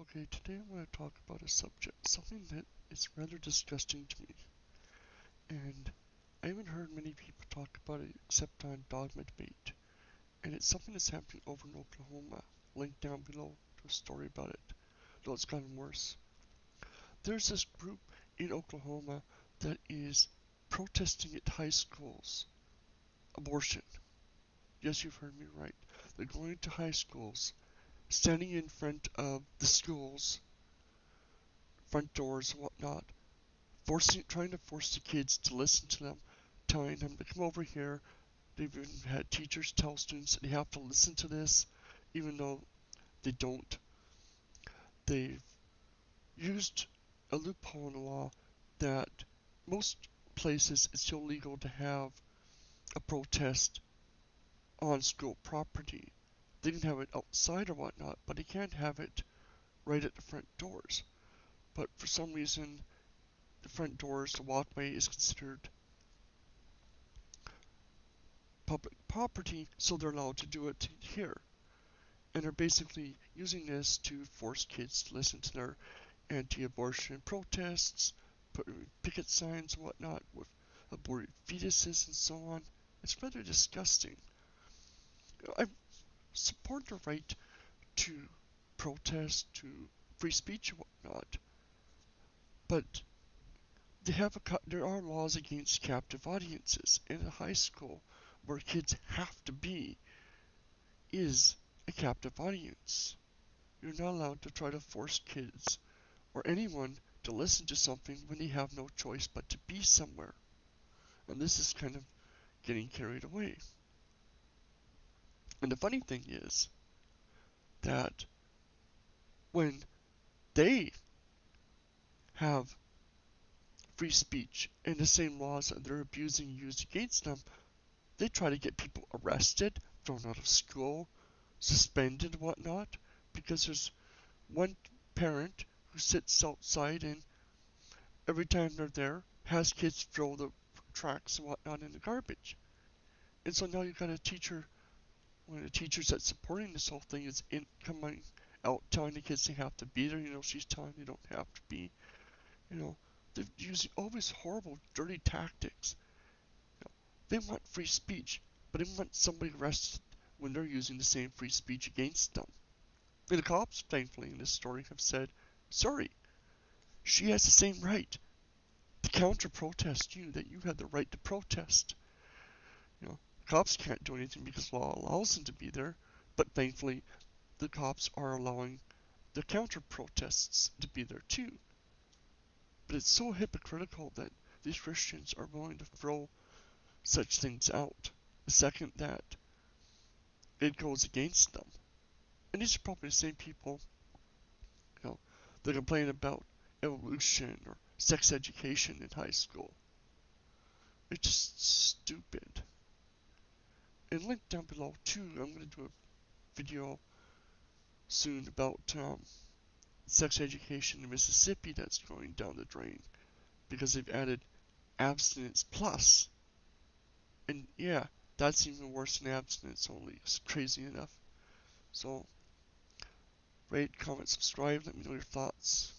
Okay, today I'm going to talk about a subject, something that is rather disgusting to me, and I haven't heard many people talk about it except on Dogma Debate, and it's something that's happening over in Oklahoma. Link down below to a story about it, though it's gotten worse. There's this group in Oklahoma that is protesting at high schools abortion. Yes, you've heard me right. They're going to high schools, standing in front of the schools, front doors, and whatnot, trying to force the kids to listen to them, telling them to come over here. They've even had teachers tell students that they have to listen to this, even though they don't. They've used a loophole in the law that most places it's illegal to have a protest on school property. They can have it outside or whatnot, but they can't have it right at the front doors. But for some reason, the front doors, the walkway is considered public property, so they're allowed to do it here. And are basically using this to force kids to listen to their anti-abortion protests, put picket signs and whatnot with aborted fetuses and so on. It's rather disgusting. I support the right to protest, to free speech and whatnot, but there are laws against captive audiences, and a high school where kids have to be is a captive audience. You're not allowed to try to force kids or anyone to listen to something when they have no choice but to be somewhere. And this is kind of getting carried away. And the funny thing is that when they have free speech and the same laws that they're abusing used against them, they try to get people arrested, thrown out of school, suspended, whatnot, because there's one parent who sits outside and every time they're there has kids throw the tracks and whatnot in the garbage. And so now you've got a teacher, one of the teachers that's supporting this whole thing is coming out telling the kids they have to be there. She's telling they don't have to be. You know, they're using all these horrible, dirty tactics. They want free speech, but they want somebody arrested when they're using the same free speech against them. And the cops, thankfully, in this story have said, sorry, she has the same right to counter protest you that you had the right to protest. Cops can't do anything because law allows them to be there, but thankfully the cops are allowing the counter protests to be there too. But it's so hypocritical that these Christians are willing to throw such things out the second that it goes against them. And these are probably the same people, you know, that complain about evolution or sex education in high school. It's just stupid. And link down below too, I'm going to do a video soon about sex education in Mississippi that's going down the drain because they've added abstinence plus. And yeah, that's even worse than abstinence only. It's crazy enough. So, rate, comment, subscribe, let me know your thoughts.